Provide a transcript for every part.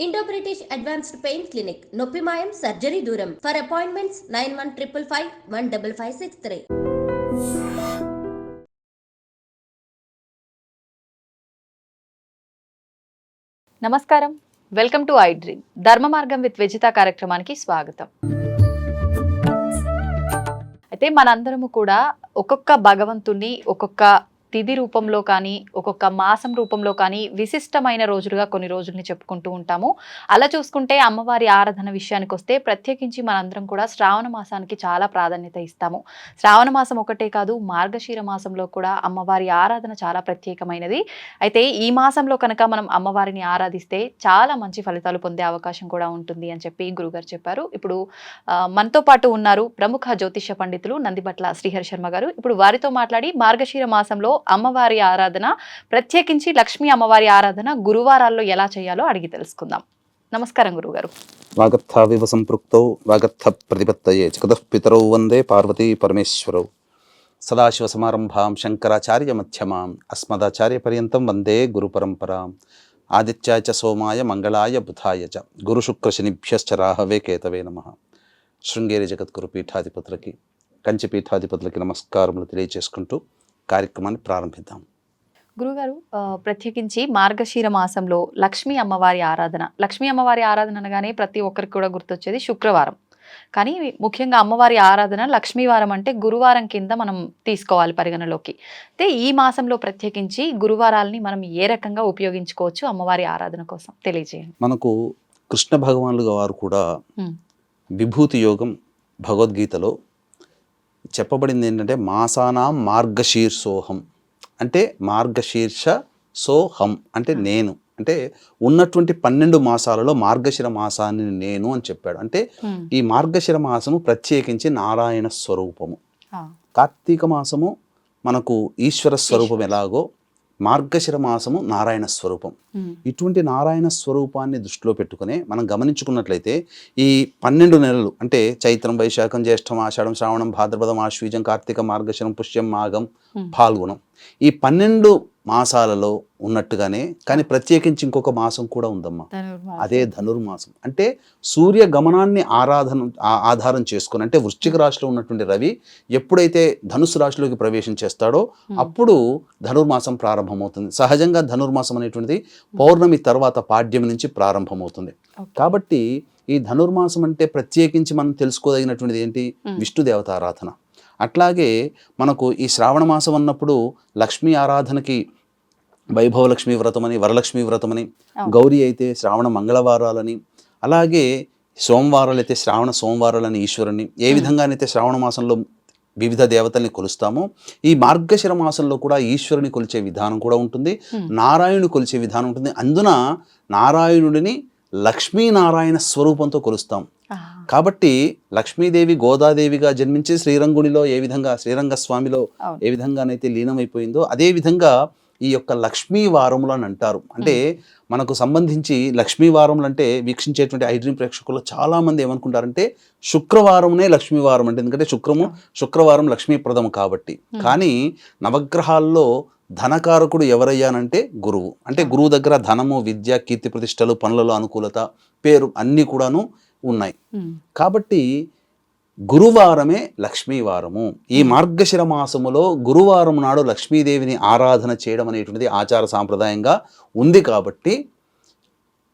Indo British advanced pain clinic నొప్పి మాయం surgery దూరం ఫర్ అపాయింట్మెంట్స్ 9155515563. నమస్కారం, వెల్కమ్ టు ఐ డ్రీమ్ ధర్మ మార్గం విత్ విజిత కార్యక్రమానికి స్వాగతం. అయితే మనందరము కూడా ఒక్కొక్క భగవంతుని ఒక్కొక్క తిథి రూపంలో కానీ ఒక్కొక్క మాసం రూపంలో కానీ విశిష్టమైన రోజులుగా కొన్ని రోజుల్ని చెప్పుకుంటూ ఉంటాము. అలా చూసుకుంటే అమ్మవారి ఆరాధన విషయానికి వస్తే ప్రత్యేకించి మనందరం కూడా శ్రావణ మాసానికి చాలా ప్రాధాన్యత ఇస్తాము. శ్రావణ మాసం ఒకటే కాదు, మార్గశీర మాసంలో కూడా అమ్మవారి ఆరాధన చాలా ప్రత్యేకమైనది. అయితే ఈ మాసంలో కనుక మనం అమ్మవారిని ఆరాధిస్తే చాలా మంచి ఫలితాలు పొందే అవకాశం కూడా ఉంటుంది అని చెప్పి గురుగారు చెప్పారు. ఇప్పుడు మనతో పాటు ఉన్నారు ప్రముఖ జ్యోతిష పండితులు నందిబట్ల శ్రీహరి శర్మ గారు. ఇప్పుడు వారితో మాట్లాడి మార్గశీర మాసంలో అమ్మవారి ఆరాధన, ప్రత్యేకించి లక్ష్మీ అమ్మవారి ఆరాధన గురువారాల్లో ఎలా చేయాలో అడిగి తెలుసుకుందాం. నమస్కారం గురుగారు. వాగర్థావివ సంపృక్తౌ వాగర్థ ప్రతిపత్తయే జగతః పితరౌ వందే పార్వతీ పరమేశ్వరౌ. సదాశివ సమారంభాం శంకరాచార్య మధ్యమాం అస్మదాచార్య పర్యంతం వందే గురు పరంపరాం. ఆదిత్యాయ చ సోమాయ మంగళాయ బుధాయ చ గురు శుక్ర శనిభ్యశ్చ రాహవే కేతవే నమః. శృంగేరి జగద్గురు పీఠాధిపతులకి, కంచి పీఠాధిపతులకి నమస్కారములు తెలియజేసుకుంటూ కార్యక్రమాన్ని ప్రారంభిద్దాం. గురుగారు, ప్రత్యేకించి మార్గశీర మాసంలో లక్ష్మీ అమ్మవారి ఆరాధన, లక్ష్మీ అమ్మవారి ఆరాధన అనగానే ప్రతి ఒక్కరికి కూడా గుర్తొచ్చేది శుక్రవారం. కానీ ముఖ్యంగా అమ్మవారి ఆరాధన లక్ష్మీవారం అంటే గురువారం కింద మనం తీసుకోవాలి పరిగణలోకి. అయితే ఈ మాసంలో ప్రత్యేకించి గురువారాలని మనం ఏ రకంగా ఉపయోగించుకోవచ్చు అమ్మవారి ఆరాధన కోసం తెలియజేయండి. మనకు కృష్ణ భగవానులు వారు కూడా విభూతి యోగం భగవద్గీతలో చెప్పబడింది ఏంటంటే మాసానాం మార్గశీర్షోహం అంటే మార్గశీర్ష సోహం అంటే నేను, అంటే ఉన్నటువంటి 12 మాసాలలో మార్గశిర మాసాన్ని నేను అని చెప్పాడు. అంటే ఈ మార్గశిర మాసము ప్రత్యేకించి నారాయణ స్వరూపము. కార్తీక మాసము మనకు ఈశ్వర స్వరూపం ఎలాగో మార్గశిర మాసము నారాయణ స్వరూపం. ఇటువంటి నారాయణ స్వరూపాన్ని దృష్టిలో పెట్టుకునే మనం గమనించుకున్నట్లయితే ఈ 12 నెలలు అంటే చైత్రం, వైశాఖం, జ్యేష్ఠం, ఆషాఢం, శ్రావణం, భాద్రపదం, ఆశ్వీజం, కార్తీక, మార్గశిరం, పుష్యం, మాఘం, ఫాల్గుణం, ఈ 12 మాసాలలో ఉన్నట్టుగానే కానీ ప్రత్యేకించి ఇంకొక మాసం కూడా ఉందమ్మా, అదే ధనుర్మాసం. అంటే సూర్య గమనాన్ని ఆధారం చేసుకుని, అంటే వృశ్చిక రాశిలో ఉన్నటువంటి రవి ఎప్పుడైతే ధనుసు రాశిలోకి ప్రవేశం చేస్తాడో అప్పుడు ధనుర్మాసం ప్రారంభమవుతుంది. సహజంగా ధనుర్మాసం అనేటువంటిది పౌర్ణమి తర్వాత పాడ్యమి నుంచి ప్రారంభమవుతుంది. కాబట్టి ఈ ధనుర్మాసం అంటే ప్రత్యేకించి మనం తెలుసుకోదగినటువంటిది ఏంటి? విష్ణు దేవత ఆరాధన. అట్లాగే మనకు ఈ శ్రావణ మాసం అన్నప్పుడు లక్ష్మీ ఆరాధనకి వైభవలక్ష్మీ వ్రతమని, వరలక్ష్మీ వ్రతమని, గౌరీ అయితే శ్రావణ మంగళవారాలని, అలాగే సోమవారాలు అయితే శ్రావణ సోమవారాలని ఈశ్వరుని, ఏ విధంగానైతే శ్రావణ మాసంలో వివిధ దేవతల్ని కొలుస్తామో ఈ మార్గశిర మాసంలో కూడా ఈశ్వరుని కొలిచే విధానం కూడా ఉంటుంది, నారాయణుని కొలిచే విధానం ఉంటుంది. అందున నారాయణుడిని లక్ష్మీనారాయణ స్వరూపంతో కొలుస్తాం. కాబట్టి లక్ష్మీదేవి గోదాదేవిగా జన్మించి శ్రీరంగునిలో ఏ విధంగా, శ్రీరంగస్వామిలో ఏ విధంగానైతే లీనమైపోయిందో అదే విధంగా ఈ యొక్క లక్ష్మీ వారములు అని అంటారు. అంటే మనకు సంబంధించి లక్ష్మీ వారములు అంటే వీక్షించేటువంటి ఐ డ్రీమ్ ప్రేక్షకులు చాలా మంది ఏమనుకుంటారంటే శుక్రవారంనే లక్ష్మీవారం అంటే, ఎందుకంటే శుక్రవారం లక్ష్మీప్రదం కాబట్టి. కానీ నవగ్రహాల్లో ధనకారకుడు ఎవరయ్యానంటే గురువు. అంటే గురువు దగ్గర ధనము, విద్య, కీర్తి ప్రతిష్టలు, పనులలో అనుకూలత, పేరు అన్నీ కూడాను ఉన్నాయి. కాబట్టి గురువారమే లక్ష్మీవారము. ఈ మార్గశిర మాసములో గురువారం నాడు లక్ష్మీదేవిని ఆరాధన చేయడం అనేటువంటిది ఆచార సాంప్రదాయంగా ఉంది. కాబట్టి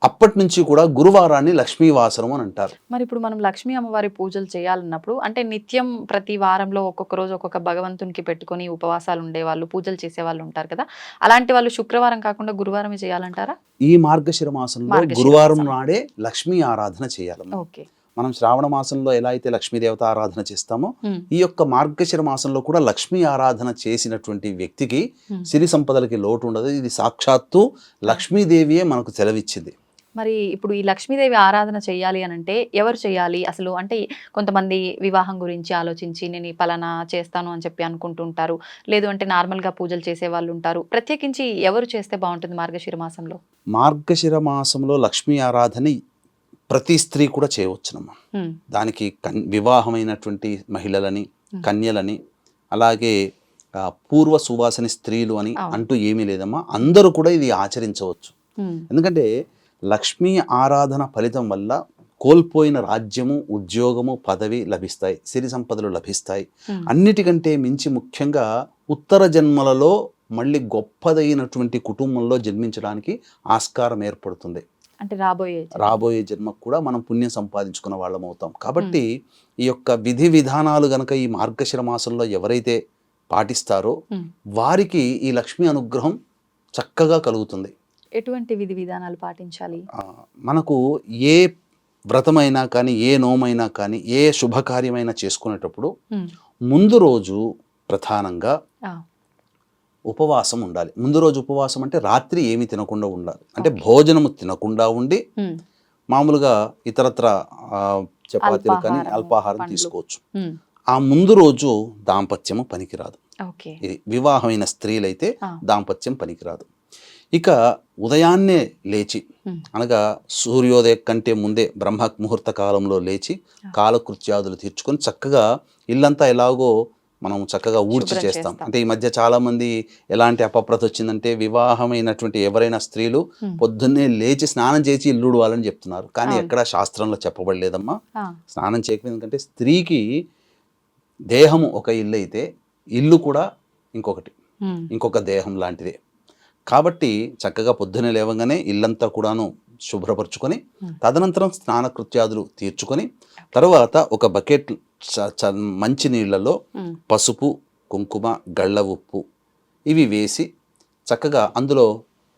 అప్పటి నుంచి కూడా గురువారాన్ని లక్ష్మీవాసరం అని అంటారు. మరి ఇప్పుడు మనం లక్ష్మీ అమ్మవారి పూజలు చేయాలన్నప్పుడు అంటే నిత్యం ప్రతి వారంలో ఒక్కొక్క రోజు ఒక్కొక్క భగవంతునికి పెట్టుకొని ఉపవాసాలు ఉండేవాళ్ళు, పూజలు చేసేవాళ్ళు ఉంటారు కదా, అలాంటి వాళ్ళు శుక్రవారం కాకుండా గురువారమే చేయాలంటారా? ఈ మార్గశిర మాసంలో గురువారం నాడే లక్ష్మీ ఆరాధన చేయాలి. ఓకే. మనం శ్రావణ మాసంలో ఎలా అయితే లక్ష్మీదేవత ఆరాధన చేస్తామో ఈ యొక్క మార్గశిర మాసంలో కూడా లక్ష్మీ ఆరాధన చేసినటువంటి వ్యక్తికి సిరి సంపదలకి లోటు ఉండదు. ఇది సాక్షాత్తు లక్ష్మీదేవియే మనకు సెలవిచ్చింది. మరి ఇప్పుడు ఈ లక్ష్మీదేవి ఆరాధన చేయాలి అని అంటే ఎవరు చేయాలి అసలు? అంటే కొంతమంది వివాహం గురించి ఆలోచించి నేను ఈ పలానా చేస్తాను అని చెప్పి అనుకుంటుంటారు, లేదు అంటే నార్మల్గా పూజలు చేసే వాళ్ళు ఉంటారు. ప్రత్యేకించి ఎవరు చేస్తే బాగుంటుంది మార్గశిర మాసంలో? మార్గశిర మాసంలో లక్ష్మీ ఆరాధన ప్రతి స్త్రీ కూడా చేయవచ్చునమ్మా. దానికి వివాహమైనటువంటి మహిళలని, కన్యలని, అలాగే పూర్వ సువాసని స్త్రీలు అని అంటూ ఏమీ లేదమ్మా. అందరూ కూడా ఇది ఆచరించవచ్చు. ఎందుకంటే లక్ష్మీ ఆరాధన ఫలితం వల్ల కోల్పోయిన రాజ్యము, ఉద్యోగము, పదవి లభిస్తాయి, సిరి సంపదలు లభిస్తాయి. అన్నిటికంటే మించి ముఖ్యంగా ఉత్తర జన్మలలో మళ్ళీ గొప్పదైనటువంటి కుటుంబంలో జన్మించడానికి ఆస్కారం ఏర్పడుతుంది. అంటే రాబోయే జన్మకు కూడా మనం పుణ్యం సంపాదించుకున్న వాళ్ళం అవుతాం. కాబట్టి ఈ యొక్క విధి విధానాలు గనక ఈ మార్గశిర మాసంలో ఎవరైతే పాటిస్తారో వారికి ఈ లక్ష్మీ అనుగ్రహం చక్కగా కలుగుతుంది. ఎటువంటి విధి విధానాలు పాటించాలి? మనకు ఏ వ్రతమైనా కానీ, ఏ నోమైనా కానీ, ఏ శుభకార్యమైనా చేసుకునేటప్పుడు ముందు రోజు ప్రధానంగా ఉపవాసం ఉండాలి. ముందు రోజు ఉపవాసం అంటే రాత్రి ఏమి తినకుండా ఉండాలి. అంటే భోజనము తినకుండా ఉండి మామూలుగా ఇతరత్ర చపాతీలు కానీ అల్పాహారం తీసుకోవచ్చు. ఆ ముందు రోజు దాంపత్యము పనికిరాదు. ఇది వివాహమైన స్త్రీలైతే దాంపత్యం పనికిరాదు. ఇక ఉదయాన్నే లేచి, అనగా సూర్యోదయం కంటే ముందే బ్రహ్మ ముహూర్త కాలంలో లేచి కాలకృత్యాదులు తీర్చుకొని చక్కగా ఇల్లంతా ఎలాగో మనం చక్కగా ఊడ్చి చేస్తాం. అంటే ఈ మధ్య చాలా మంది ఎలాంటి అపప్రత వచ్చిందంటే వివాహమైనటువంటి ఎవరైనా స్త్రీలు పొద్దున్నే లేచి స్నానం చేసి ఇల్లు ఊడవాలని చెప్తున్నారు. కానీ ఎక్కడ శాస్త్రంలో చెప్పబడలేదమ్మా. స్నానం చేయకపోతే, ఎందుకంటే స్త్రీకి దేహము ఒక ఇల్లు అయితే ఇల్లు కూడా ఇంకొక దేహం లాంటిదే. కాబట్టి చక్కగా పొద్దున్నే లేవగానే ఇల్లంతా కూడాను శుభ్రపరచుకొని తదనంతరం స్నాన కృత్యాదులు తీర్చుకొని తర్వాత ఒక బకెట్ మంచి నీళ్లలో పసుపు, కుంకుమ, గళ్ళ ఉప్పు ఇవి వేసి చక్కగా అందులో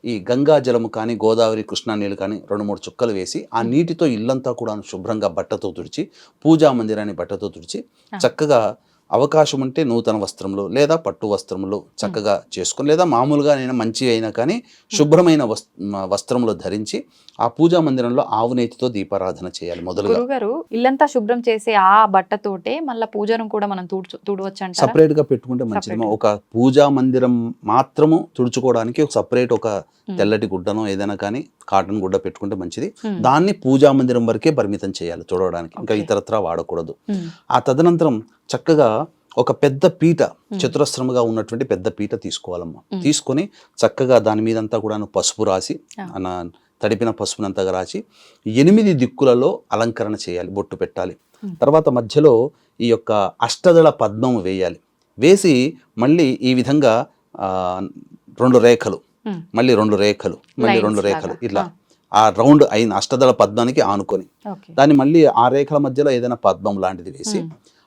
ఈ గంగా జలము కానీ, గోదావరి, కృష్ణా నీళ్ళు కానీ 2-3 చుక్కలు వేసి ఆ నీటితో ఇల్లంతా కూడా శుభ్రంగా బట్టతో తుడిచి, పూజా మందిరాన్ని బట్టతో తుడిచి చక్కగా అవకాశం ఉంటే నూతన వస్త్రములు లేదా పట్టు వస్త్రములు చక్కగా చేసుకొని, లేదా మామూలుగా నేను మంచి అయినా కానీ శుభ్రమైన వస్త్రములు ధరించి ఆ పూజా మందిరంలో ఆవు నేతితో దీపారాధన చేయాలి. మొదలుగా ఇల్లంతా శుభ్రం చేసి ఆ బట్టతోటే మళ్ళీ పూజను కూడా మనం తుడవచ్చు. సపరేట్ గా పెట్టుకుంటే మంచిది. ఒక పూజా మందిరం మాత్రము తుడుచుకోవడానికి ఒక సపరేట్ ఒక తెల్లటి గుడ్డనో ఏదైనా కానీ కాటన్ గుడ్డ పెట్టుకుంటే మంచిది. దాన్ని పూజా మందిరం వరకే పరిమితం చేయాలి తుడవడానికి, ఇంకా ఇతరత్రా వాడకూడదు. ఆ తదనంతరం చక్కగా ఒక పెద్ద పీట, చతురస్రముగా ఉన్నటువంటి పెద్ద పీట తీసుకోవాలమ్మా. తీసుకొని చక్కగా దాని మీదంతా కూడా పసుపు రాసి, తడిపిన పసుపునంతగా రాసి 8 దిక్కులలో అలంకరణ చేయాలి, బొట్టు పెట్టాలి. తర్వాత మధ్యలో ఈ యొక్క అష్టదళ పద్మం వేయాలి. వేసి మళ్ళీ ఈ విధంగా 2 రేఖలు, మళ్ళీ 2 రేఖలు, మళ్ళీ 2 రేఖలు, ఇలా ఆ రౌండ్ అయిన అష్టదళ పద్మానికి ఆనుకొని దాన్ని మళ్ళీ ఆ రేఖల మధ్యలో ఏదైనా పద్మం లాంటిది వేసి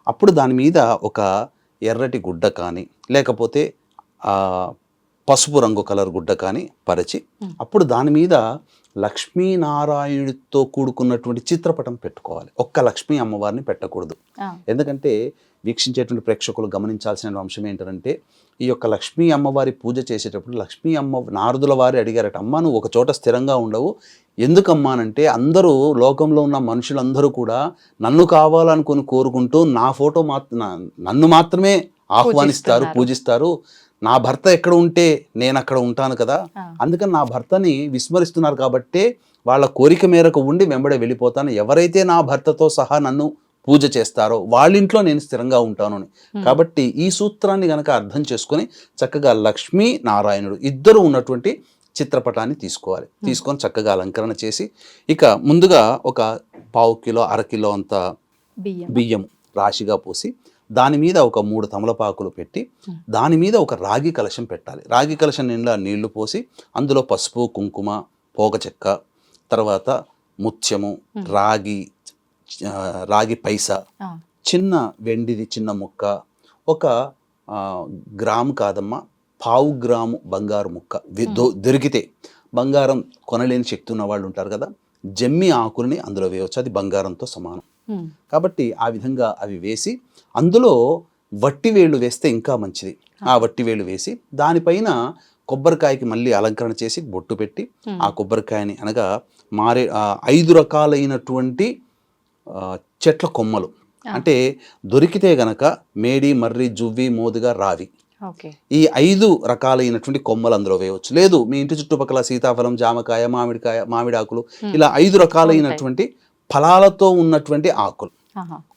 అప్పుడు దాని మీద ఒక ఎర్రటి గుడ్డ కానీ లేకపోతే పసుపు రంగు కలర్ గుడ్డ కానీ పరిచి అప్పుడు దాని మీద లక్ష్మీనారాయణుడితో కూడుకున్నటువంటి చిత్రపటం పెట్టుకోవాలి. ఒక్క లక్ష్మీ అమ్మవారిని పెట్టకూడదు. ఎందుకంటే వీక్షించేటువంటి ప్రేక్షకులు గమనించాల్సిన అంశం ఏంటంటే ఈ యొక్క లక్ష్మీ అమ్మవారి పూజ చేసేటప్పుడు లక్ష్మీ అమ్మ నారదుల వారి అడిగారట, అమ్మ నువ్వు ఒక చోట స్థిరంగా ఉండవు ఎందుకమ్మానంటే అందరూ లోకంలో ఉన్న మనుషులందరూ కూడా నన్ను కావాలనుకుని కోరుకుంటూ నా ఫోటో నన్ను మాత్రమే ఆహ్వానిస్తారు, పూజిస్తారు. నా భర్త ఎక్కడ ఉంటే నేను అక్కడ ఉంటాను కదా, అందుకని నా భర్తని విస్మరిస్తున్నారు కాబట్టే వాళ్ళ కోరిక మేరకు ఉండి వెంబడే వెళ్ళిపోతాను. ఎవరైతే నా భర్తతో సహా నన్ను పూజ చేస్తారో వాళ్ళింట్లో నేను స్థిరంగా ఉంటాను అని. కాబట్టి ఈ సూత్రాన్ని గనక అర్థం చేసుకొని చక్కగా లక్ష్మీ నారాయణుడు ఇద్దరు ఉన్నటువంటి చిత్రపటాన్ని తీసుకోవాలి. తీసుకొని చక్కగా అలంకరణ చేసి ఇక ముందుగా ఒక 1/4 కిలో 1/2 కిలో అంత బియ్యం రాశిగా పోసి దాని మీద ఒక 3 తమలపాకులు పెట్టి దాని మీద ఒక రాగి కలశం పెట్టాలి. రాగి కలశం నిండా నీళ్లు పోసి అందులో పసుపు, కుంకుమ, పోక చెక్క, తర్వాత ముత్యము, రాగి పైసా, చిన్న వెండిది చిన్న ముక్క, ఒక గ్రాము కాదమ్మా 1/4 గ్రాము బంగారు ముక్క దొరికితే, బంగారం కొనలేని శక్తి ఉన్న వాళ్ళు ఉంటారు కదా, జమ్మి ఆకుల్ని అందులో వేయవచ్చు, అది బంగారంతో సమానం. కాబట్టి ఆ విధంగా అవి వేసి అందులో వట్టివేళ్ళు వేస్తే ఇంకా మంచిది. ఆ వట్టివేళ్ళు వేసి దానిపైన కొబ్బరికాయకి మళ్ళీ అలంకరణ చేసి బొట్టు పెట్టి ఆ కొబ్బరికాయని అనగా 5 రకాలైనటువంటి చెట్ల కొమ్మలు, అంటే దొరికితే గనక మేడి, మర్రి, జువ్వి, మోదుగా, రావి, ఈ 5 రకాలైనటువంటి కొమ్మలు అందులో వేయవచ్చు. లేదు మీ ఇంటి చుట్టుపక్కల సీతాఫలం, జామకాయ, మామిడాకులు, ఇలా 5 రకాలైనటువంటి ఫలాలతో ఉన్నటువంటి ఆకులు,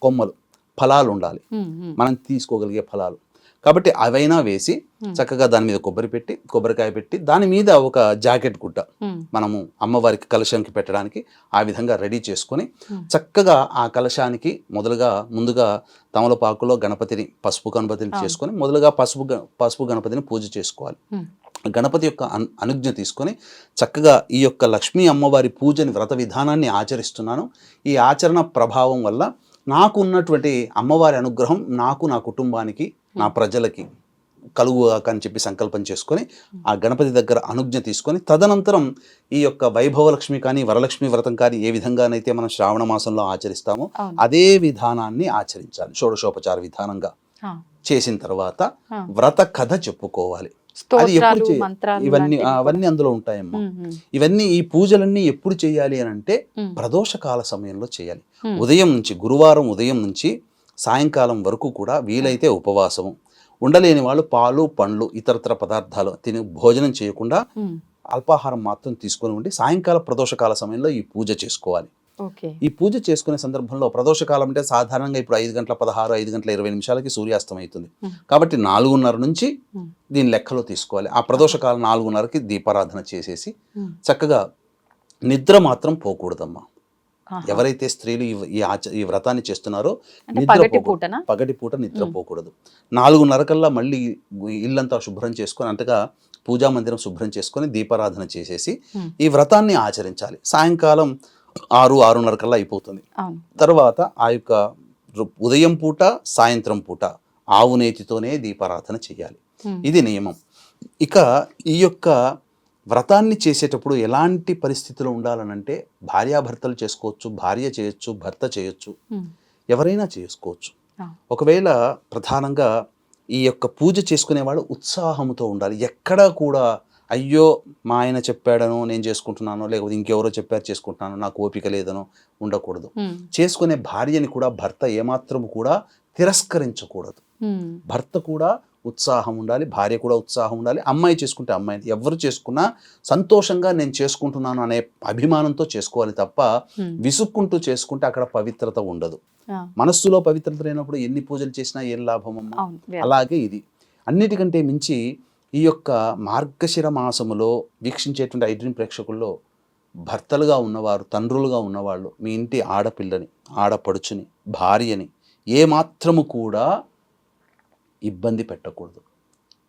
కొమ్మలు, ఫలాలు ఉండాలి, మనం తీసుకోగలిగే ఫలాలు. కాబట్టి అవైనా వేసి చక్కగా దాని మీద కొబ్బరికాయ పెట్టి దాని మీద ఒక జాకెట్ గుడ్డ మనము అమ్మవారికి కలశానికి పెట్టడానికి ఆ విధంగా రెడీ చేసుకొని చక్కగా ఆ కలశానికి ముందుగా తమలపాకులో పసుపు గణపతిని చేసుకొని మొదలుగా పసుపు గణపతిని పూజ చేసుకోవాలి. గణపతి యొక్క అనుజ్ఞ తీసుకొని చక్కగా ఈ యొక్క లక్ష్మీ అమ్మవారి పూజని వ్రత విధానాన్ని ఆచరిస్తున్నాను. ఈ ఆచరణ ప్రభావం వల్ల నాకు ఉన్నటువంటి అమ్మవారి అనుగ్రహం నాకు, నా కుటుంబానికి, నా ప్రజలకి కలుగుగాక అని చెప్పి సంకల్పం చేసుకొని ఆ గణపతి దగ్గర అనుజ్ఞ తీసుకొని తదనంతరం ఈ యొక్క వైభవలక్ష్మి కానీ వరలక్ష్మి వ్రతం కానీ ఏ విధంగానైతే మనం శ్రావణ మాసంలో ఆచరిస్తామో అదే విధానాన్ని ఆచరించాలి. షోడశోపచార విధానంగా చేసిన తర్వాత వ్రత కథ చెప్పుకోవాలి. అది ఎప్పుడు అవన్నీ అందులో ఉంటాయమ్మా. ఇవన్నీ ఈ పూజలన్నీ ఎప్పుడు చేయాలి అని అంటే ప్రదోషకాల సమయంలో చేయాలి. ఉదయం నుంచి గురువారం ఉదయం నుంచి సాయంకాలం వరకు కూడా వీలైతే ఉపవాసము, ఉండలేని వాళ్ళు పాలు పండ్లు ఇతరత్ర పదార్థాలు తిని భోజనం చేయకుండా అల్పాహారం మాత్రం తీసుకొని ఉండి సాయంకాల ప్రదోషకాల సమయంలో ఈ పూజ చేసుకోవాలి. ఈ పూజ చేసుకునే సందర్భంలో ప్రదోషకాలం అంటే సాధారణంగా ఇప్పుడు 5:16, 5:20 సూర్యాస్తం అవుతుంది. కాబట్టి 4:30 నుంచి దీని లెక్కలో తీసుకోవాలి. ఆ ప్రదోషకాలం 4:30కి దీపారాధన చేసేసి చక్కగా నిద్ర మాత్రం పోకూడదమ్మా. ఎవరైతే స్త్రీలు ఈ వ్రతాన్ని చేస్తున్నారో పగటిపూట నిద్ర పోకూడదు. 4:30 కల్లా మళ్ళీ ఇల్లంతా శుభ్రం చేసుకొని అంతగా పూజా మందిరం శుభ్రం చేసుకొని దీపారాధన చేసేసి ఈ వ్రతాన్ని ఆచరించాలి. సాయంకాలం 6-6:30 కల్లా అయిపోతుంది. తర్వాత ఆ యొక్క ఉదయం పూట సాయంత్రం పూట ఆవు నేతితోనే దీపారాధన చేయాలి. ఇది నియమం. ఇక ఈ యొక్క వ్రతాన్ని చేసేటప్పుడు ఎలాంటి పరిస్థితులు ఉండాలనంటే భార్యాభర్తలు చేసుకోవచ్చు, భార్య చేయొచ్చు, భర్త చేయొచ్చు, ఎవరైనా చేసుకోవచ్చు. ఒకవేళ ప్రధానంగా ఈ యొక్క పూజ చేసుకునేవాడు ఉత్సాహంతో ఉండాలి. ఎక్కడా కూడా అయ్యో మా ఆయన చెప్పాడనో నేను చేసుకుంటున్నానో, లేకపోతే ఇంకెవరో చెప్పారు చేసుకుంటున్నానో, నాకు ఓపిక లేదనో ఉండకూడదు. చేసుకునే భార్యని కూడా భర్త ఏమాత్రం కూడా తిరస్కరించకూడదు. భర్త కూడా ఉత్సాహం ఉండాలి, భార్య కూడా ఉత్సాహం ఉండాలి. అమ్మాయి చేసుకుంటే అమ్మాయిని, ఎవరు చేసుకున్నా సంతోషంగా నేను చేసుకుంటున్నాను అనే అభిమానంతో చేసుకోవాలి తప్ప విసుక్కుంటూ చేసుకుంటే అక్కడ పవిత్రత ఉండదు. మనస్సులో పవిత్రత లేనప్పుడు ఎన్ని పూజలు చేసినా ఏం లాభం అమ్మా. అలాగే ఇది అన్నిటికంటే మించి ఈ యొక్క మార్గశిర మాసములో వీక్షించేటువంటి ఐడ్రీమ్ ప్రేక్షకుల్లో భర్తలుగా ఉన్నవారు, తండ్రులుగా ఉన్నవాళ్ళు మీ ఇంటి ఆడపిల్లని, ఆడపడుచుని, భార్యని ఏమాత్రము కూడా ఇబ్బంది పెట్టకూడదు.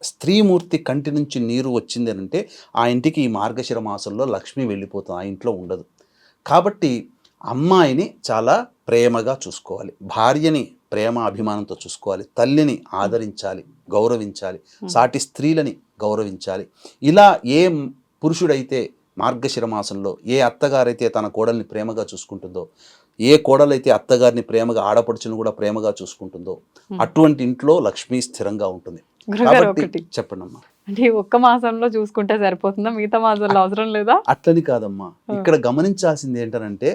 స్త్రీమూర్తి కంటి నుంచి నీరు వచ్చింది అంటే ఆ ఇంటికి ఈ మార్గశిర మాసంలో లక్ష్మి వెళ్ళిపోతుంది, ఆ ఇంట్లో ఉండదు. కాబట్టి అమ్మాయిని చాలా ప్రేమగా చూసుకోవాలి, భార్యని ప్రేమ అభిమానంతో చూసుకోవాలి, తల్లిని ఆదరించాలి, గౌరవించాలి, సాటి స్త్రీలని గౌరవించాలి. ఇలా ఏ పురుషుడైతే మార్గశిర మాసంలో ఏ అత్తగారైతే తన కోడల్ని ప్రేమగా చూసుకుంటుందో, ఏ కోడలైతే అత్తగారిని ప్రేమగా, ఆడపడుచును కూడా ప్రేమగా చూసుకుంటుందో అటువంటి ఇంట్లో లక్ష్మి స్థిరంగా ఉంటుంది. కాబట్టి చెప్పండి అమ్మా. అంటే ఒక్క మాసంలో చూసుకుంటే సరిపోతుందా, మిగతా మాసంలో అవసరం లేదా? అట్లని కాదమ్మా. ఇక్కడ గమనించాల్సింది ఏంటంటే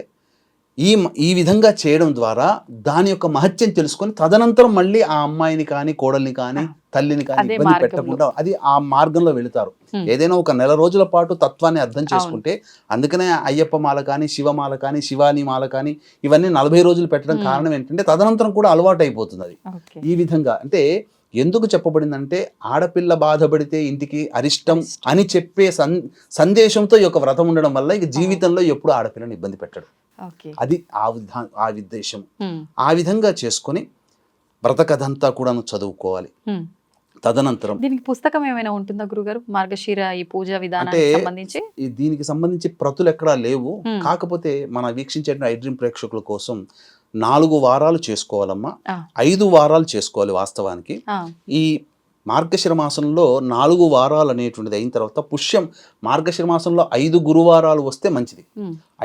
ఈ విధంగా చేయడం ద్వారా దాని యొక్క మహత్యం తెలుసుకొని తదనంతరం మళ్ళీ ఆ అమ్మాయిని కానీ, కోడల్ని కానీ, తల్లిని కానీ ఇబ్బంది పెట్టకుండా అది ఆ మార్గంలో వెళుతారు. ఏదైనా ఒక నెల రోజుల పాటు తత్వాన్ని అర్థం చేసుకుంటే, అందుకనే అయ్యప్ప మాల కానీ, శివమాల కానీ, శివాని మాల కానీ ఇవన్నీ 40 రోజులు పెట్టడం కారణం ఏంటంటే తదనంతరం కూడా అలవాటు అయిపోతుంది అది. ఈ విధంగా అంటే ఎందుకు చెప్పబడిందంటే ఆడపిల్ల బాధపడితే ఇంటికి అరిష్టం అని చెప్పే సందేశంతో ఈ యొక్క వ్రతం ఉండడం వల్ల ఇక జీవితంలో ఎప్పుడు ఆడపిల్లని ఇబ్బంది పెట్టడు. అది ఆ ఉద్దేశం. ఆ విధంగా చేసుకొని వ్రత కథ అంతా కూడా చదువుకోవాలి. తదనంతరం దీనికి పుస్తకం ఏమైనా ఉంటుందా గురుగారు? మార్గశిర ఈ పూజ విధానానికి సంబంధించి దీనికి సంబంధించి ప్రతులు ఎక్కడా లేవు. కాకపోతే మన వీక్షించే ఐడ్రీమ్ ప్రేక్షకుల కోసం 4 వారాలు చేసుకోవాలమ్మా, 5 వారాలు చేసుకోవాలి. వాస్తవానికి ఈ మార్గశిర మాసంలో 4 వారాలు అనేటువంటిది అయిన తర్వాత పుష్యం మార్గశిర మాసంలో 5 గురువారాలు వస్తే మంచిది.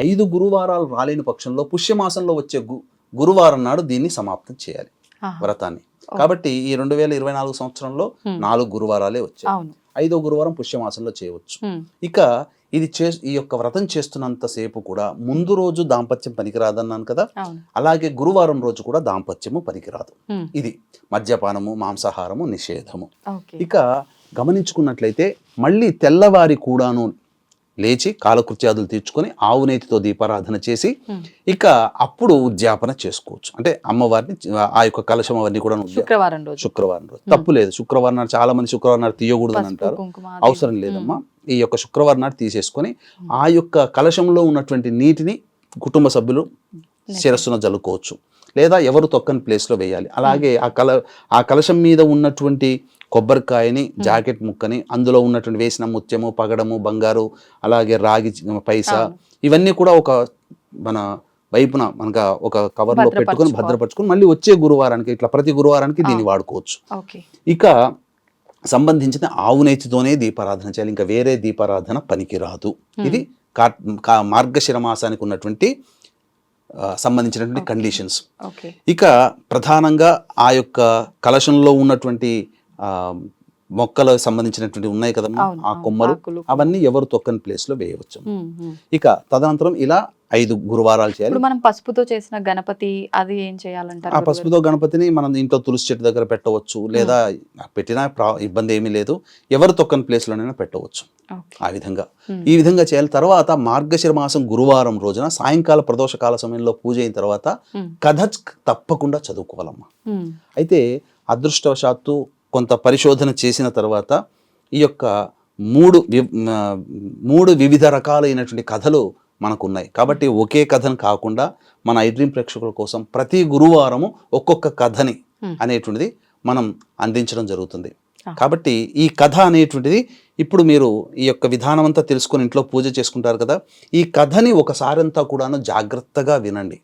5 గురువారాలు రాలేని పక్షంలో పుష్యమాసంలో వచ్చే గురువారం నాడు దీన్ని సమాప్తం చేయాలి వ్రతాన్ని. కాబట్టి ఈ 2024 సంవత్సరంలో 4 గురువారాలే వచ్చాయి. 5వ గురువారం పుష్యమాసంలో చేయవచ్చు. ఇక ఈ యొక్క వ్రతం చేస్తున్నంతసేపు కూడా ముందు రోజు దాంపత్యం పనికిరాదన్నాను కదా, అలాగే గురువారం రోజు కూడా దాంపత్యము పనికిరాదు. ఇది మద్యపానము, మాంసాహారము నిషేధము. ఇక గమనించుకున్నట్లయితే మళ్ళీ తెల్లవారి కూడాను లేచి కాలకృత్యాదులు తీర్చుకొని ఆవు నేతితో దీపారాధన చేసి ఇక అప్పుడు ఉద్యాపన చేసుకోవచ్చు. అంటే అమ్మవారిని ఆ యొక్క కలశం అవన్నీ కూడా శుక్రవారం రోజు తప్పు లేదు. శుక్రవారం నాడు చాలా మంది శుక్రవారం నాడు తీయకూడదు అని అంటారు. అవసరం లేదమ్మా. ఈ యొక్క శుక్రవారం నాడు తీసేసుకొని ఆ యొక్క కలశంలో ఉన్నటువంటి నీటిని కుటుంబ సభ్యులు శిరస్సున జల్లుకోవచ్చు, లేదా ఎవరు తొక్కని ప్లేస్లో వేయాలి. అలాగే ఆ కలశం మీద ఉన్నటువంటి కొబ్బరికాయని, జాకెట్ ముక్కని, అందులో ఉన్నటువంటి వేసిన ముత్యము, పగడము, బంగారు, అలాగే రాగి పైసా, ఇవన్నీ కూడా ఒక మన వైపున మనకు ఒక కవర్లో పెట్టుకొని భద్రపరచుకొని మళ్ళీ వచ్చే గురువారానికి ఇట్లా ప్రతి గురువారానికి దీన్ని వాడుకోవచ్చు. ఇక సంబంధించిన ఆవు నేతితోనే దీపారాధన చేయాలి, ఇంకా వేరే దీపారాధన పనికిరాదు. ఇది మార్గశిర మాసానికి ఉన్నటువంటి సంబంధించినటువంటి కండిషన్స్. ఇక ప్రధానంగా ఆ యొక్క కలశంలో ఉన్నటువంటి మొక్కలకు సంబంధించినటువంటి ఉన్నాయి కదమ్మా, ఆ కొమ్మలు, అవన్నీ ఎవరు తొక్కని ప్లేస్ లో వేయవచ్చు. ఇక తదనంతరం ఇలా 5 గురువారాలు చేయాలి. మనం పసుపుతో చేసిన గణపతి అది ఏం చేయాలంటారు? ఆ పసుపుతో గణపతిని మనం ఇంట్లో తులసి చెట్టు దగ్గర పెట్టవచ్చు, లేదా పెట్టినా ఇబ్బంది ఏమీ లేదు. ఎవరు తొక్కని ప్లేస్ లోనైనా పెట్టవచ్చు. ఆ విధంగా ఈ విధంగా చేయాలి. తర్వాత మార్గశిర మాసం గురువారం రోజున సాయంకాల ప్రదోషకాల సమయంలో పూజ అయిన తర్వాత కథ తప్పకుండా చదువుకోవాలమ్మా. అయితే అదృష్టవశాత్తు కొంత పరిశోధన చేసిన తర్వాత ఈ యొక్క 3 వివిధ రకాలైనటువంటి కథలు మనకు ఉన్నాయి. కాబట్టి ఒకే కథను కాకుండా మన ఐడ్రీమ్ ప్రేక్షకుల కోసం ప్రతి గురువారము ఒక్కొక్క కథని అనేటువంటిది మనం అందించడం జరుగుతుంది. కాబట్టి ఈ కథ అనేటువంటిది ఇప్పుడు మీరు ఈ యొక్క విధానం అంతా తెలుసుకొని ఇంట్లో పూజ చేసుకుంటారు కదా, ఈ కథని ఒకసారంతా కూడాను జాగ్రత్తగా వినండి.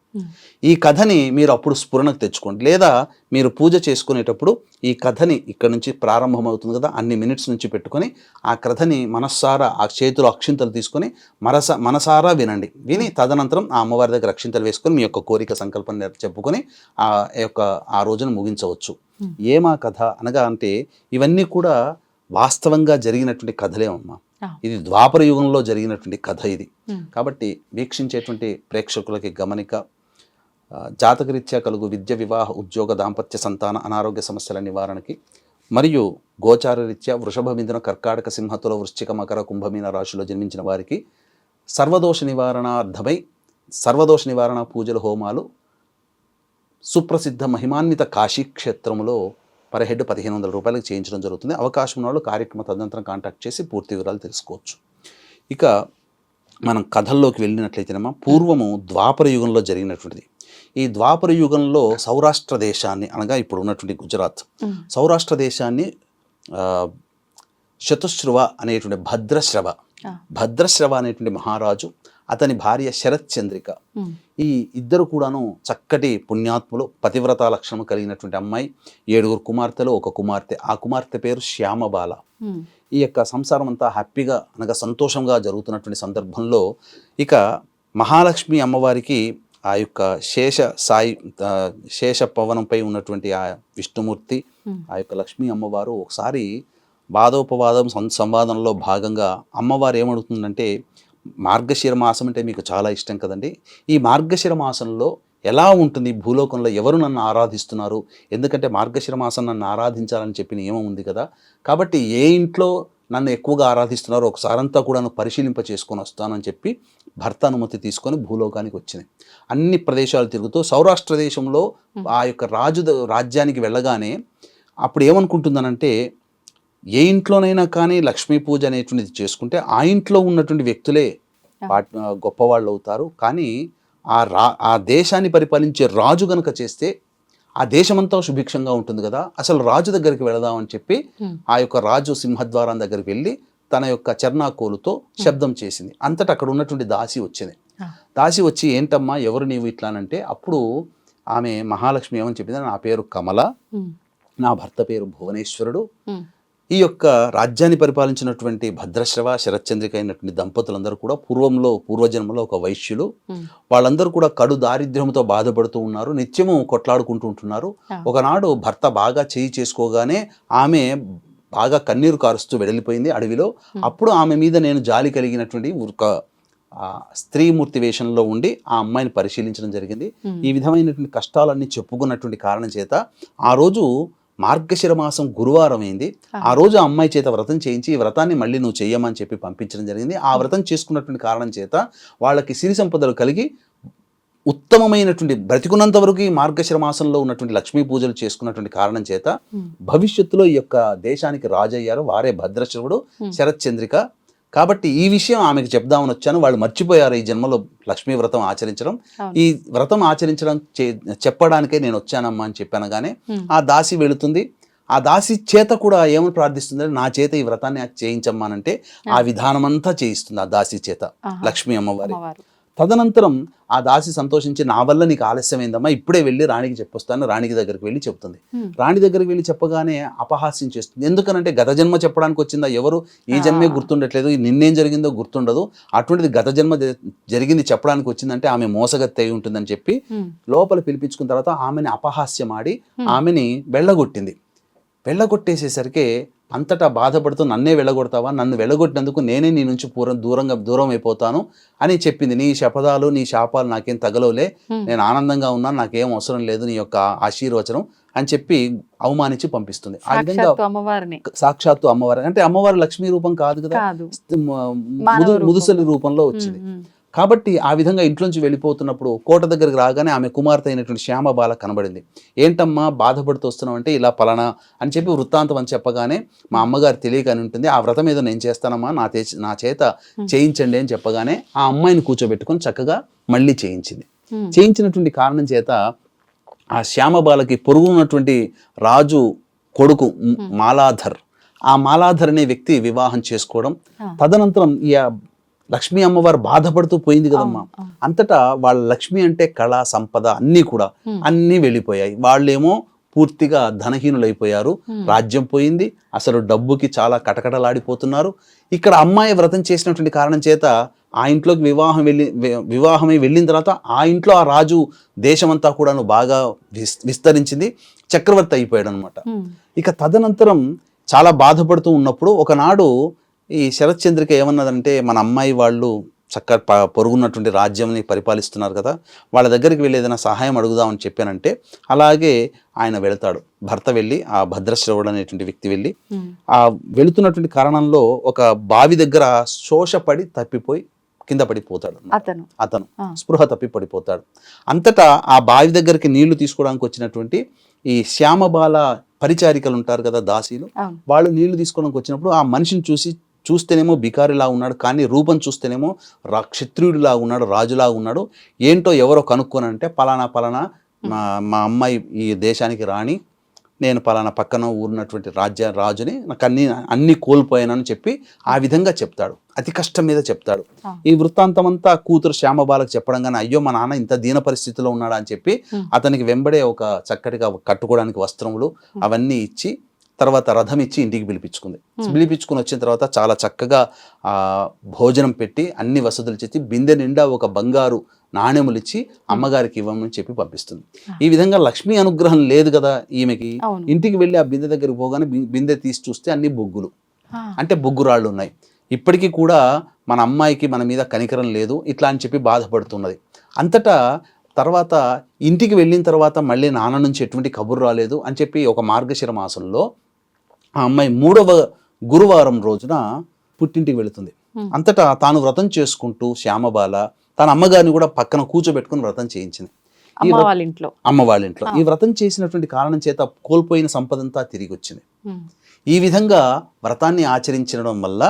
ఈ కథని మీరు అప్పుడు స్ఫురణకు తెచ్చుకోండి, లేదా మీరు పూజ చేసుకునేటప్పుడు ఈ కథని ఇక్కడ నుంచి ప్రారంభమవుతుంది కదా, అన్ని మినిట్స్ నుంచి పెట్టుకొని ఆ కథని మనస్సారా ఆ చేతిలో అక్షింతలు తీసుకొని మనసారా వినండి. విని తదనంతరం ఆ అమ్మవారి దగ్గర అక్షింతలు వేసుకొని మీ యొక్క కోరిక సంకల్పం చెప్పుకొని ఆ రోజును ముగించవచ్చు. ఏమా కథ అనగా అంటే ఇవన్నీ కూడా వాస్తవంగా జరిగినటువంటి కథలేమమ్మా. ఇది ద్వాపర యుగంలో జరిగినటువంటి కథ ఇది. కాబట్టి వీక్షించేటువంటి ప్రేక్షకులకి గమనిక, జాతకరీత్యా కలుగు విద్య, వివాహ, ఉద్యోగ, దాంపత్య, సంతాన, అనారోగ్య సమస్యల నివారణకి మరియు గోచార రీత్యా వృషభ, మిథున, కర్కాటక, సింహతుల, వృశ్చిక, మకర, కుంభమీన రాశిలో జన్మించిన వారికి సర్వదోష నివారణార్థమై సర్వదోష నివారణ పూజలు, హోమాలు సుప్రసిద్ధ మహిమాన్విత కాశీ క్షేత్రంలో పర్ హెడ్ 1500 రూపాయలకు చేయించడం జరుగుతుంది. అవకాశం ఉన్న వాళ్ళు కార్యక్రమ తదనంతరం కాంటాక్ట్ చేసి పూర్తి వివరాలు తెలుసుకోవచ్చు. ఇక మనం కథల్లోకి వెళ్ళినట్లయితేనేమో పూర్వము ద్వాపర యుగంలో జరిగినటువంటిది. ఈ ద్వాపర యుగంలో సౌరాష్ట్ర దేశాన్ని అనగా ఇప్పుడు ఉన్నటువంటి గుజరాత్, సౌరాష్ట్ర దేశాన్ని శతుశ్రువ అనేటువంటి భద్రశ్రవ అనేటువంటి మహారాజు, అతని భార్య శరత్ చంద్రిక, ఈ ఇద్దరు కూడాను చక్కటి పుణ్యాత్ములు, పతివ్రత లక్షణం కలిగినటువంటి అమ్మాయి, 7 కుమార్తెలు, 1 కుమార్తె. ఆ కుమార్తె పేరు శ్యామబాల. ఈ యొక్క సంసారం అంతా హ్యాపీగా అనగా సంతోషంగా జరుగుతున్నటువంటి సందర్భంలో ఇక మహాలక్ష్మి అమ్మవారికి ఆ యొక్క శేష పవనంపై ఉన్నటువంటి ఆ విష్ణుమూర్తి, ఆ యొక్క లక్ష్మీ అమ్మవారు ఒకసారి వాదోపవాదం సంవాదంలో భాగంగా అమ్మవారు ఏమడుగుతుందంటే, మార్గశిర మాసం అంటే మీకు చాలా ఇష్టం కదండి, ఈ మార్గశిర మాసంలో ఎలా ఉంటుంది భూలోకంలో, ఎవరు నన్ను ఆరాధిస్తున్నారు, ఎందుకంటే మార్గశిర మాసం నన్ను ఆరాధించాలని చెప్పి నియమం ఉంది కదా, కాబట్టి ఏ ఇంట్లో నన్ను ఎక్కువగా ఆరాధిస్తున్నారో ఒకసారంతా కూడా పరిశీలింప చేసుకొని వస్తానని చెప్పి భర్త అనుమతి తీసుకొని భూలోకానికి వచ్చింది. అన్ని ప్రదేశాలు తిరుగుతూ సౌరాష్ట్ర దేశంలో ఆ యొక్క రాజ్యానికి వెళ్ళగానే అప్పుడు ఏమనుకుంటుందనంటే, ఏ ఇంట్లోనైనా కానీ లక్ష్మీ పూజ అనేటువంటిది చేసుకుంటే ఆ ఇంట్లో ఉన్నటువంటి వ్యక్తులే గొప్పవాళ్ళు అవుతారు, కానీ ఆ దేశాన్ని పరిపాలించే రాజు గనక చేస్తే ఆ దేశమంతా సుభిక్షంగా ఉంటుంది కదా, అసలు రాజు దగ్గరికి వెళదామని చెప్పి ఆ యొక్క రాజు సింహద్వారం దగ్గరికి వెళ్ళి తన యొక్క చర్నాకోలుతో శబ్దం చేసింది. అంతటా అక్కడ ఉన్నటువంటి దాసి వచ్చింది. దాసి వచ్చి, ఏంటమ్మా ఎవరు నీవు ఇట్లానంటే, అప్పుడు ఆమె మహాలక్ష్మి ఏమని చెప్పింది, నా పేరు కమల, నా భర్త పేరు భువనేశ్వరుడు, ఈ యొక్క రాజ్యాన్ని పరిపాలించినటువంటి భద్రశ్రవ, శరత్చంద్రిక అయినటువంటి దంపతులందరూ కూడా పూర్వజన్మలో ఒక వైశ్యులు, వాళ్ళందరూ కూడా కడు దారిద్ర్యంతో బాధపడుతూ ఉన్నారు, నిత్యము కొట్లాడుకుంటూ ఉంటున్నారు. ఒకనాడు భర్త బాగా చేయి చేసుకోగానే ఆమె బాగా కన్నీరు కారుస్తూ వెడలిపోయింది అడవిలో. అప్పుడు ఆమె మీద నేను జాలి కలిగినటువంటి ఒక స్త్రీమూర్తి వేషంలో ఉండి ఆ అమ్మాయిని పరిశీలించడం జరిగింది. ఈ విధమైనటువంటి కష్టాలన్నీ చెప్పుకున్నటువంటి కారణం చేత ఆ రోజు మార్గశిర మాసం గురువారం అయింది. ఆ రోజు ఆ అమ్మాయి చేత వ్రతం చేయించి ఈ వ్రతాన్ని మళ్ళీ నువ్వు చెయ్యమని చెప్పి పంపించడం జరిగింది. ఆ వ్రతం చేసుకున్నటువంటి కారణం చేత వాళ్ళకి సిరి సంపదలు కలిగి ఉత్తమమైనటువంటి బ్రతికున్నంత వరకు ఈ మార్గశిర మాసంలో ఉన్నటువంటి లక్ష్మీ పూజలు చేసుకున్నటువంటి కారణం చేత భవిష్యత్తులో ఈ యొక్క దేశానికి రాజయ్యారు. వారే భద్రశివుడు, శరత్చంద్రిక. కాబట్టి ఈ విషయం ఆమెకు చెప్దామని వచ్చాను. వాళ్ళు మర్చిపోయారు ఈ జన్మలో లక్ష్మీ వ్రతం ఆచరించడం. ఈ వ్రతం ఆచరించడం చెప్పడానికే నేను వచ్చానమ్మా అని చెప్పాను. కానీ ఆ దాసి వెళుతుంది. ఆ దాసి చేత కూడా ఏమని ప్రార్థిస్తుందంటే నా చేత ఈ వ్రతాన్ని చేయించమ్మానంటే ఆ విధానం అంతా చేయిస్తుంది ఆ దాసి చేత లక్ష్మీ అమ్మవారి. తదనంతరం ఆ దాసి సంతోషించి నా వల్ల నీకు ఆలస్యమైందమ్మా, ఇప్పుడే వెళ్ళి రాణికి చెప్పొస్తాను. రాణికి దగ్గరికి వెళ్ళి చెప్తుంది. రాణి దగ్గరికి వెళ్ళి చెప్పగానే అపహాస్యం చేస్తుంది. ఎందుకనంటే గత జన్మ చెప్పడానికి వచ్చిందా, ఎవరు ఈ జన్మే గుర్తుండట్లేదు, నిన్నేం జరిగిందో గుర్తుండదు, అటువంటిది గత జన్మ జరిగింది చెప్పడానికి వచ్చిందంటే ఆమె మోసగత్తి అయి ఉంటుందని చెప్పి లోపల పిలిపించుకున్న తర్వాత ఆమెని అపహాస్యం ఆడి ఆమెని వెళ్ళగొట్టింది. వెళ్ళగొట్టేసేసరికి అంతటా బాధపడుతూ నన్నే వెళ్ళగొడతావా, నన్ను వెళ్ళగొట్టినందుకు నేనే నీ నుంచి దూరం అయిపోతాను అని చెప్పింది. నీ శపథాలు నీ శాపాలు నాకేం తగలవులే, నేను ఆనందంగా ఉన్నాను, నాకేం అవసరం లేదు నీ యొక్క ఆశీర్వచనం అని చెప్పి అవమానించి పంపిస్తుంది. ఆ విధంగా సాక్షాత్తు అమ్మవారి అంటే అమ్మవారి లక్ష్మీ రూపం కాదు కదా, ముదుసలి రూపంలో వచ్చింది. కాబట్టి ఆ విధంగా ఇంట్లోంచి వెళ్ళిపోతున్నప్పుడు కోట దగ్గరికి రాగానే ఆమె కుమార్తె అయినటువంటి శ్యామబాల కనబడింది. ఏంటమ్మా బాధపడుతూ వస్తున్నావు అంటే ఇలా పలానా అని చెప్పి వృత్తాంతం అని చెప్పగానే మా అమ్మగారు తెలియక అని ఉంటుంది. ఆ వ్రతం ఏదో నేను చేస్తానమ్మా, నా చేత చేయించండి అని చెప్పగానే ఆ అమ్మాయిని కూర్చోబెట్టుకొని చక్కగా మళ్ళీ చేయించింది. చేయించినటువంటి కారణం చేత ఆ శ్యామబాలకి పొరుగు ఉన్నటువంటి రాజు కొడుకు మాలాధర్, ఆ మాలాధర్ అనే వ్యక్తి వివాహం చేసుకోవడం. తదనంతరం ఈ లక్ష్మీ అమ్మవారు బాధపడుతూ పోయింది కదమ్మా. అంతటా వాళ్ళ లక్ష్మి అంటే కళ సంపద అన్నీ కూడా అన్నీ వెళ్ళిపోయాయి. వాళ్ళేమో పూర్తిగా ధనహీనులైపోయారు. రాజ్యం పోయింది. అసలు డబ్బుకి చాలా కటకటలాడిపోతున్నారు. ఇక్కడ అమ్మాయి వ్రతం చేసినటువంటి కారణం చేత ఆ ఇంట్లోకి వివాహమై వెళ్ళిన తర్వాత ఆ ఇంట్లో ఆ రాజు దేశమంతా కూడాను బాగా విస్తరించింది, చక్రవర్తి అయిపోయాడు అనమాట. ఇక తదనంతరం చాలా బాధపడుతూ ఉన్నప్పుడు ఒకనాడు ఈ శరత్చంద్రిక ఏమన్నదంటే మన అమ్మాయి వాళ్ళు చక్కగా పొరుగున్నటువంటి రాజ్యంని పరిపాలిస్తున్నారు కదా, వాళ్ళ దగ్గరికి వెళ్ళి ఏదైనా సహాయం అడుగుదామని చెప్పానంటే అలాగే ఆయన వెళతాడు. భర్త వెళ్ళి ఆ భద్రశ్రవుడు అనేటువంటి వ్యక్తి వెళ్ళి ఆ వెళుతున్నటువంటి కారణంలో ఒక బావి దగ్గర శోషపడి తప్పిపోయి కింద పడిపోతాడు. అతను స్పృహ తప్పి పడిపోతాడు. అంతటా ఆ బావి దగ్గరికి నీళ్లు తీసుకోవడానికి వచ్చినటువంటి ఈ శ్యామబాల పరిచారికలు ఉంటారు కదా, దాసీలు, వాళ్ళు నీళ్లు తీసుకోవడానికి వచ్చినప్పుడు ఆ మనిషిని చూస్తేనేమో బికారిలా ఉన్నాడు, కానీ రూపం చూస్తేనేమో క్షత్రియుడిలా ఉన్నాడు, రాజులా ఉన్నాడు. ఏంటో ఎవరో కనుక్కోనంటే పలానా మా అమ్మాయి ఈ దేశానికి రాణి, నేను పలానా పక్కన ఊరినటువంటి రాజుని, నాకు అన్ని కోల్పోయానని చెప్పి ఆ విధంగా చెప్తాడు. అతి కష్టం మీద చెప్తాడు. ఈ వృత్తాంతం అంతా కూతురు శ్యామబాలకు చెప్పడం కానీ అయ్యో మా నాన్న ఇంత దీన పరిస్థితిలో ఉన్నాడా అని చెప్పి అతనికి వెంబడే ఒక చక్కటిగా కట్టుకోవడానికి వస్త్రములు అవన్నీ ఇచ్చి తర్వాత రథం ఇచ్చి ఇంటికి పిలిపించుకుని వచ్చిన తర్వాత చాలా చక్కగా భోజనం పెట్టి అన్ని వసతులు చేసి బిందె నిండా ఒక బంగారు నాణ్యములు ఇచ్చి అమ్మగారికి ఇవ్వమని చెప్పి పంపిస్తుంది. ఈ విధంగా లక్ష్మీ అనుగ్రహం లేదు కదా ఈమెకి. ఇంటికి వెళ్ళి ఆ బిందె దగ్గరికి పోగానే బిందె తీసి చూస్తే అన్ని బొగ్గులు, అంటే బొగ్గురాళ్ళు ఉన్నాయి. ఇప్పటికీ కూడా మన అమ్మాయికి మన మీద కనికరం లేదు ఇట్లా అని చెప్పి బాధపడుతున్నది. అంతటా తర్వాత ఇంటికి వెళ్ళిన తర్వాత మళ్ళీ నాన్న నుంచి ఎటువంటి కబురు రాలేదు అని చెప్పి ఒక మార్గశిర మాసంలో ఆ అమ్మాయి 3వ గురువారం రోజున పుట్టింటికి వెళుతుంది. అంతటా తాను వ్రతం చేసుకుంటూ శ్యామబాల తన అమ్మగారిని కూడా పక్కన కూర్చోబెట్టుకుని వ్రతం చేయించింది అమ్మ వాళ్ళ ఇంట్లో. ఈ వ్రతం చేసినటువంటి కారణం చేత కోల్పోయిన సంపదంతా తిరిగి వచ్చింది. ఈ విధంగా వ్రతాన్ని ఆచరించడం వల్ల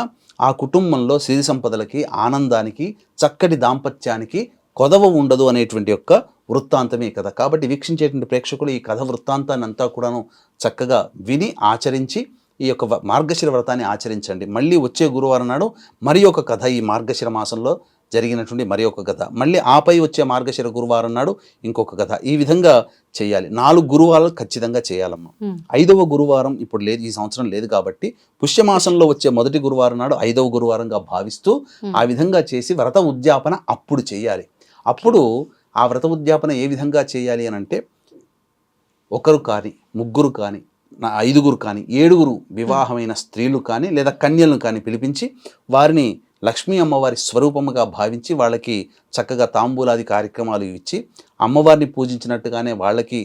ఆ కుటుంబంలో సిరి సంపదలకి, ఆనందానికి, చక్కటి దాంపత్యానికి కొదవ ఉండదు అనేటువంటి యొక్క వృత్తాంతమే కథ. కాబట్టి వీక్షించేటువంటి ప్రేక్షకులు ఈ కథ వృత్తాంతాన్ని అంతా కూడాను చక్కగా విని ఆచరించి ఈ యొక్క మార్గశిర వ్రతాన్ని ఆచరించండి. మళ్ళీ వచ్చే గురువారం నాడు మరి ఒక కథ, ఈ మార్గశిర మాసంలో జరిగినటువంటి మరి ఒక కథ, మళ్ళీ ఆపై వచ్చే మార్గశిర గురువారం నాడు ఇంకొక కథ. ఈ విధంగా చేయాలి. 4 గురువారాలు ఖచ్చితంగా చేయాలమ్మా. 5వ గురువారం ఇప్పుడు లేదు, ఈ సంవత్సరం లేదు కాబట్టి పుష్యమాసంలో వచ్చే మొదటి గురువారం నాడు 5వ గురువారంగా భావిస్తూ ఆ విధంగా చేసి వ్రత ఉద్యాపన అప్పుడు చేయాలి. అప్పుడు ఆ వ్రత ఉద్యాపన ఏ విధంగా చేయాలి అని అంటే 1 కానీ 3 కానీ 5 కానీ 7 వివాహమైన స్త్రీలు కానీ లేదా కన్యలను కానీ పిలిపించి వారిని లక్ష్మీ అమ్మవారి స్వరూపముగా భావించి వాళ్ళకి చక్కగా తాంబూలాది కార్యక్రమాలు ఇచ్చి అమ్మవారిని పూజించినట్టుగానే వాళ్ళకి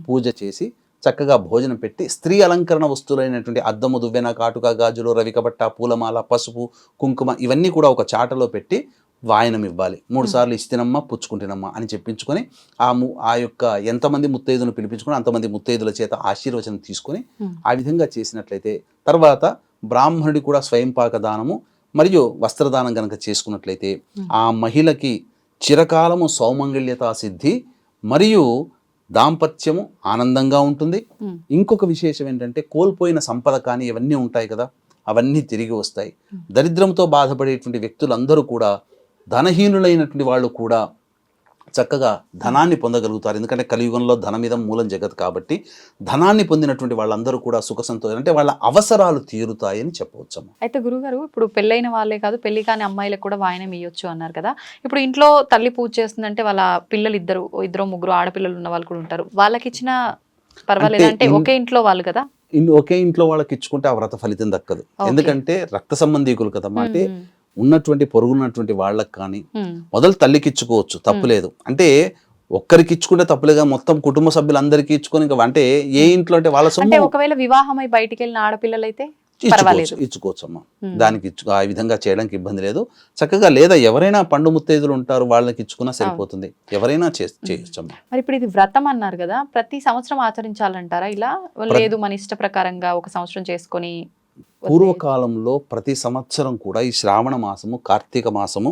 పూజ చేసి చక్కగా భోజనం పెట్టి స్త్రీ అలంకరణ వస్తువులైనటువంటి అద్దము, దువ్వెన, కాటుక, గాజులు, రవికబట్ట, పూలమాల, పసుపు, కుంకుమ ఇవన్నీ కూడా ఒక చాటలో పెట్టి వాయనం ఇవ్వాలి. 3 సార్లు ఇస్తినమ్మా పుచ్చుకుంటేనమ్మా అని చెప్పించుకొని ఆ యొక్క ఎంతమంది ముత్తైదులను పిలిపించుకొని అంతమంది ముత్తైదుల చేత ఆశీర్వచనం తీసుకొని ఆ విధంగా చేసినట్లయితే తర్వాత బ్రాహ్మణుడి కూడా స్వయంపాక దానము మరియు వస్త్రదానం కనుక చేసుకున్నట్లయితే ఆ మహిళకి చిరకాలము సౌమంగళ్యతా సిద్ధి మరియు దాంపత్యము ఆనందంగా ఉంటుంది. ఇంకొక విశేషం ఏంటంటే కోల్పోయిన సంపద కానీ ఇవన్నీ ఉంటాయి కదా, అవన్నీ తిరిగి వస్తాయి. దరిద్రంతో బాధపడేటువంటి వ్యక్తులందరూ కూడా, ధనహీనులైనటువంటి వాళ్ళు కూడా చక్కగా ధనాన్ని పొందగలుగుతారు. ఎందుకంటే కలియుగంలో ధనమిదం మూలం జగత్ కాబట్టి ధనాన్ని పొందినటువంటి వాళ్ళందరూ కూడా సుఖ సంతోషం అంటే వాళ్ళ అవసరాలు తీరుతాయని చెప్పవచ్చమ్మా. అయితే గురుగారు, ఇప్పుడు పెళ్ళైన వాళ్ళే కాదు పెళ్లి కాని అమ్మాయిలకు కూడా వాయనం ఇవ్వచ్చు అన్నారు కదా. ఇప్పుడు ఇంట్లో తల్లి పూజ చేస్తుందంటే వాళ్ళ పిల్లలు ఇద్దరు ముగ్గురు ఆడపిల్లలు ఉన్న వాళ్ళు కూడా ఉంటారు, వాళ్ళకి ఇచ్చిన పర్వాలేదు అంటే ఒకే ఇంట్లో వాళ్ళు కదా, ఒకే ఇంట్లో వాళ్ళకి ఇచ్చుకుంటే ఆ వ్రత ఫలితం దక్కదు. ఎందుకంటే రక్త సంబంధీకులు కదమ్మా. అంటే ఉన్నటువంటి పొరుగున్నటువంటి వాళ్ళకి కానీ మొదలు తల్లికి ఇచ్చుకోవచ్చు, తప్పులేదు. అంటే ఒక్కరికి ఇచ్చుకుంటే తప్పులేగా, మొత్తం కుటుంబ సభ్యులందరికీ ఇచ్చుకొని ఇంకా అంటే ఏ ఇంట్లో అంటే వాళ్ళ సొమ్ము ఒకవేళ వివాహమై బయటికి వెళ్ళిన ఆడపిల్లలైతే ఇచ్చుకోవచ్చు అమ్మా. దానికి ఆ విధంగా చేయడానికి ఇబ్బంది లేదు. చక్కగా లేదా ఎవరైనా పండు ముత్తైదులు ఉంటారు వాళ్ళకి ఇచ్చుకున్నా సరిపోతుంది, ఎవరైనా చేయొచ్చమ్మా. మరి ఇప్పుడు ఇది వ్రతం అన్నారు కదా, ప్రతి సంవత్సరం ఆచరించాలంటారా ఇలా? లేదు మన ఇష్ట ప్రకారంగా ఒక సంవత్సరం చేసుకొని? పూర్వకాలంలో ప్రతి సంవత్సరం కూడా ఈ శ్రావణ మాసము, కార్తీక మాసము,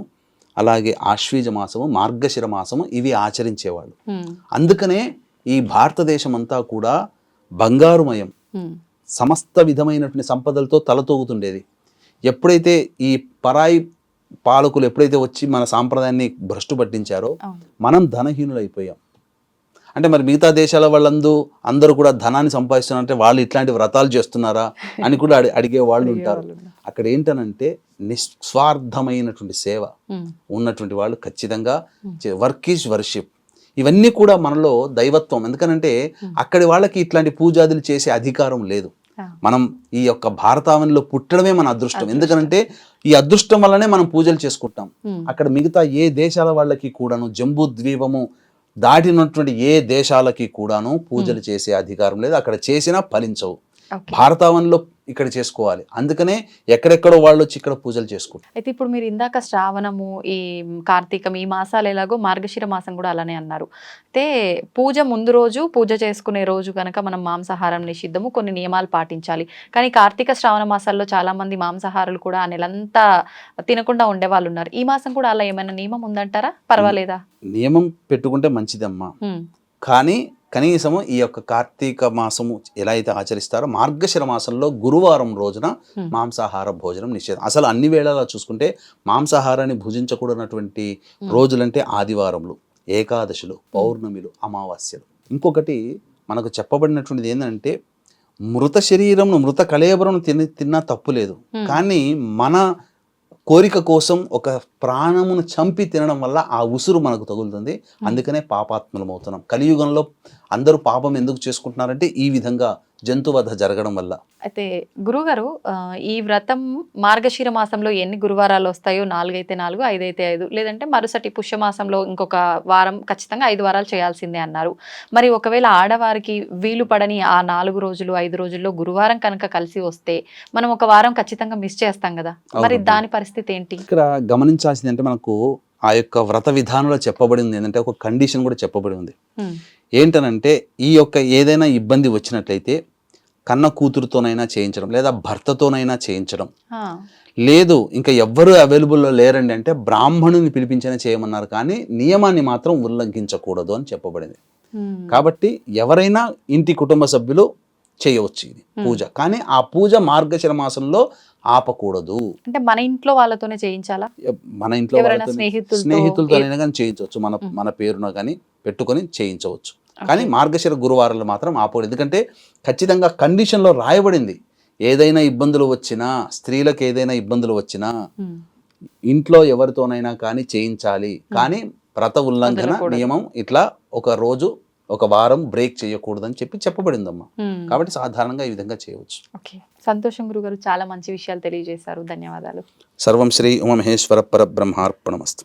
అలాగే ఆశ్వీజ మాసము, మార్గశిర మాసము ఇవి ఆచరించేవాళ్ళు. అందుకనే ఈ భారతదేశం అంతా కూడా బంగారుమయం, సమస్త విధమైనటువంటి సంపదలతో తలతూగుతుండేది. ఎప్పుడైతే ఈ పరాయి పాలకులు ఎప్పుడైతే వచ్చి మన సాంప్రదాయాన్ని భ్రష్టు పట్టించారో మనం ధనహీనులైపోయాం. అంటే మరి మిగతా దేశాల అందరూ కూడా ధనాన్ని సంపాదిస్తున్నారంటే వాళ్ళు ఇట్లాంటి వ్రతాలు చేస్తున్నారా అని కూడా అడిగే వాళ్ళు ఉంటారు. అక్కడ ఏంటనంటే నిస్వార్థమైనటువంటి సేవ ఉన్నటువంటి వాళ్ళు ఖచ్చితంగా వర్క్ ఈజ్ వర్షిప్, ఇవన్నీ కూడా మనలో దైవత్వం. ఎందుకనంటే అక్కడి వాళ్ళకి ఇట్లాంటి పూజాదులు చేసే అధికారం లేదు. మనం ఈ యొక్క భారతావనిలో పుట్టడమే మన అదృష్టం. ఎందుకంటే ఈ అదృష్టం వల్లనే మనం పూజలు చేసుకుంటాం. అక్కడ మిగతా ఏ దేశాల వాళ్ళకి కూడాను, జంబూ ద్వీపము దాటినటువంటి ఏ దేశాలకి కూడాను పూజలు చేసే అధికారం లేదు. అక్కడ చేసినా ఫలించవు. భారతావనిలో ఇక్కడ చేసుకోవాలి. అందుకనే ఎక్కడెక్కడో వాళ్ళు వచ్చి ఇక్కడ పూజలు చేసుకుంటారు. అయితే ఇప్పుడు మీరు ఇందాక శ్రావణము, ఈ కార్తీకం, ఈ మాసాలు ఎలాగో మార్గశిర మాసం కూడా అలానే అన్నారు. అయితే పూజ ముందు రోజు, పూజ చేసుకునే రోజు కనుక మనం మాంసాహారం నిషిద్ధము, కొన్ని నియమాలు పాటించాలి. కానీ కార్తీక శ్రావణ మాసాల్లో చాలా మంది మాంసాహారులు కూడా ఆ నెలంతా తినకుండా ఉండే వాళ్ళు ఉన్నారు. ఈ మాసం కూడా అలా ఏమైనా నియమం ఉందంటారా? పర్వాలేదా? నియమం పెట్టుకుంటే మంచిదమ్మా. కానీ కనీసము ఈ యొక్క కార్తీక మాసము ఎలా అయితే ఆచరిస్తారో మార్గశిర మాసంలో గురువారం రోజున మాంసాహార భోజనం నిషేధం. అసలు అన్ని వేళలా చూసుకుంటే మాంసాహారాన్ని భుజించకూడనటువంటి రోజులంటే ఆదివారములు, ఏకాదశులు, పౌర్ణమిలు, అమావాస్యలు. ఇంకొకటి మనకు చెప్పబడినటువంటిది ఏంటంటే మృత శరీరంను, మృత కళేబరం తిన్నా తప్పు లేదు. కానీ మన కోరిక కోసం ఒక ప్రాణమును చంపి తినడం వల్ల ఆ ఉసురు మనకు తగులుతుంది. అందుకనే పాపాత్మలం అవుతున్నాం. కలియుగంలో అందరూ పాపం ఎందుకు చేసుకుంటున్నారంటే ఈ విధంగా జంతువధ జరగడం వల్ల. అయితే గురుగారు, ఈ వ్రతం మార్గశిర మాసంలో ఎన్ని గురువారాలు వస్తాయో? 4 అయితే 4, 5 అయితే 5, లేదంటే మరుసటి పుష్యమాసంలో ఇంకొక వారం, ఖచ్చితంగా 5 వారాలు చేయాల్సిందే అన్నారు. మరి ఒకవేళ ఆడవారికి వీలు పడని ఆ 4 రోజులు 5 రోజుల్లో గురువారం కనుక కలిసి వస్తే మనం ఒక వారం ఖచ్చితంగా మిస్ చేస్తాం కదా, మరి దాని పరిస్థితి ఏంటి? ఇక్కడ గమనించాల్సింది అంటే మనకు ఆ యొక్క వ్రత విధానంలో చెప్పబడింది ఏంటంటే ఒక కండిషన్ కూడా చెప్పబడి ఉంది. ఏంటనంటే ఈ యొక్క ఏదైనా ఇబ్బంది వచ్చినట్లయితే కన్న కూతురుతోనైనా చేయించడం, లేదా భర్తతోనైనా చేయించడం, లేదు ఇంకా ఎవ్వరూ అవైలబుల్లో లేరండి అంటే బ్రాహ్మణుని పిలిపించనే చేయమన్నారు. కానీ నియమాన్ని మాత్రం ఉల్లంఘించకూడదు అని చెప్పబడింది. కాబట్టి ఎవరైనా ఇంటి కుటుంబ సభ్యులు చేయవచ్చు ఇది పూజ. కానీ ఆ పూజ మార్గశిర మాసంలో ఆపకూడదు. అంటే మన ఇంట్లో వాళ్ళతోనే చేయించాలా? మన ఇంట్లో స్నేహితులతోనైనా కానీ చేయించవచ్చు, మన పేరున కానీ పెట్టుకొని చేయించవచ్చు. కానీ మార్గశిర గురువారాలు మాత్రం ఆపకూడదు. ఎందుకంటే ఖచ్చితంగా కండిషన్లో రాయబడింది, ఏదైనా ఇబ్బందులు వచ్చినా, స్త్రీలకు ఏదైనా ఇబ్బందులు వచ్చినా ఇంట్లో ఎవరితోనైనా కానీ చేయించాలి. కానీ వ్రత ఉల్లంఘన నియమం ఇట్లా ఒక రోజు, ఒక వారం బ్రేక్ చేయకూడదని చెప్పబడిందమ్మా. కాబట్టి సాధారణంగా ఈ విధంగా చేయవచ్చు. సంతోషం గురుగారు, చాలా మంచి విషయాలు తెలియజేశారు. ధన్యవాదాలు. సర్వం శ్రీ ఉమామహేశ్వర పరబ్రహ్మార్పణమస్తు.